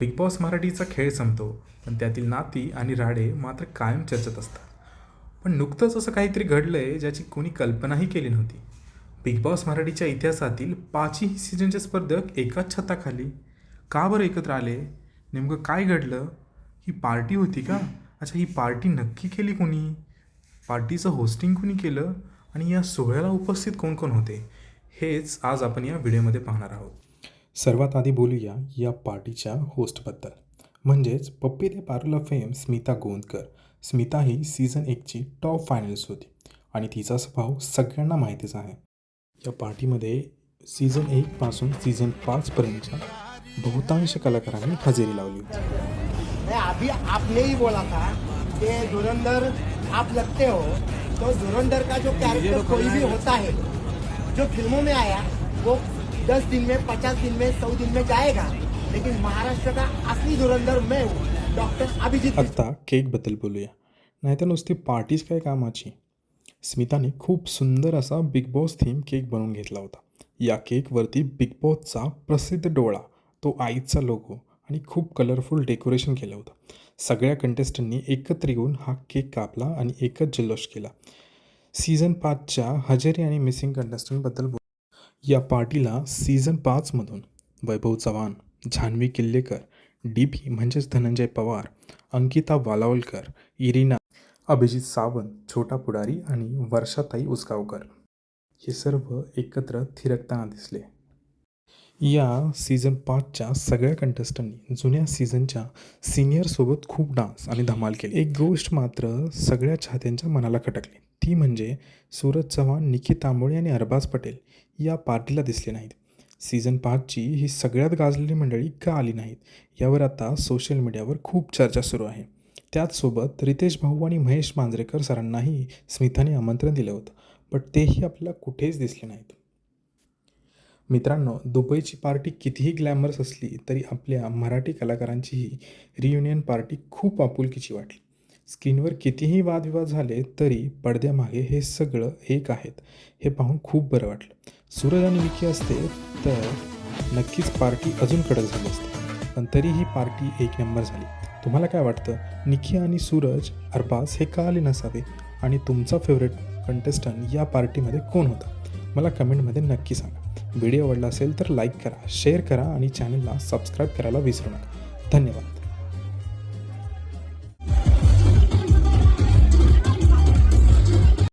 Big boss मराठीचा खेळ संपतो, पण त्यातील नाती आणि राडे मात्र कायम चर्चेत असतात. पण नुकतंच असं काहीतरी घडलंय ज्याची कोणी कल्पनाही केली नव्हती. बिग बॉस मराठीच्या इतिहासातील 5ही सीझनचे स्पर्धक एकाच छताखाली का बरं एकत्र आले? नेमकं काय घडलं? ही पार्टी होती का? अच्छा, ही पार्टी नक्की केली कोणी? पार्टीचं होस्टिंग कोणी केलं? आणि या सोहळ्याला उपस्थित कोण कोण होते? हेच आज आपण या व्हिडिओमध्ये पाहणार आहोत. सर्वात आधी बोलूया या पार्टीच्या होस्टबद्दल, म्हणजेच पप्पी दे पारुला फेम स्मिता गोंदकर. स्मिता ही सीझन 1ची टॉप फायनल्स होती आणि तिचा स्वभाव सगळ्यांना माहितीच आहे. या पार्टीमध्ये सीझन 1पासून सीझन 5पर्यंतच्या बहुतांश कलाकारांनी हजेरी लावली होती. अभी आपने ही बोला था कि धुरंधर आप लगते हो, तो धुरंधर का जो कैरेक्टर कोई भी होता है जो फिल्मों में आया वो 10 दिन में, 50 दिन में, 100 दिन में जाएगा, लेकिन महाराष्ट्र का असली धुरंधर मैं हूँ, डॉक्टर अभिजीत. आता केकबद्दल बोलूया, नाहीतर नुसती पार्टीच काय कामाची. स्मिताने खूप सुंदर असा बिग बॉस थीम केक बनवून घेतला होता. या केकवरती बिग बॉसचा प्रसिद्ध डोळा, तो आईचा लोगो आणि खूप कलरफुल डेकोरेशन केलं होतं. सगळ्या कंटेस्टंटनी एकत्र येऊन हा केक कापला आणि एकच जल्लोष केला. सीझन 5च्या हजेरी आणि मिसिंग कंटेस्टंटबद्दल या पार्टीला सीझन 5मधून वैभव चव्हाण, जान्हवी किल्लेकर, DP म्हणजेच धनंजय पवार, अंकिता वालावलकर, इरिना, अभिजित सावंत, छोटा पुढारी आणि वर्षाताई उसगावकर हे सर्व एकत्र थिरकताना दिसले. या सीझन 5च्या सगळ्या कंटेस्टंटनी जुन्या सीझनच्या सिनियरसोबत खूप डान्स आणि धमाल केली. एक गोष्ट मात्र सगळ्या चाहत्यांच्या मनाला खटकली, ती म्हणजे सूरज चव्हाण, निकी तांबोळे आणि अरबाज पटेल या पार्टीला दिसले नाहीत. सीझन 5ची ही सगळ्यात गाजलेली मंडळी का आली नाहीत, यावर आता सोशल मीडियावर खूप चर्चा सुरू आहे. त्याचसोबत रितेश भाऊ आणि महेश मांजरेकर सरांनाही स्मिताने आमंत्रण दिलं होतं, पण तेही आपल्याला कुठेच दिसले नाहीत. मित्रांनो, दुबईची पार्टी कितीही ग्लॅमरस असली तरी आपल्या मराठी कलाकारांची ही रियुनियन पार्टी खूप आपुलकीची वाटली. स्क्रीनवर कितीही वादविवाद झाले तरी पडद्यामागे हे सगळं एक आहेत हे पाहून खूप बरं वाटलं. सूरज आणि निकी असते तर नक्कीच पार्टी अजून कडक झाली असते, पण तरी ही पार्टी एक नंबर झाली. तुम्हाला काय वाटतं, निकी आणि सूरज, अरबाज हे का आले नसावे? आणि तुमचा फेवरेट कंटेस्टंट या पार्टीमध्ये कोण होता? मला कमेंटमध्ये नक्की सांगा. व्हिडिओ आवडला असेल तर लाईक करा, शेअर करा आणि चॅनलला सबस्क्राईब करायला विसरू नका. धन्यवाद.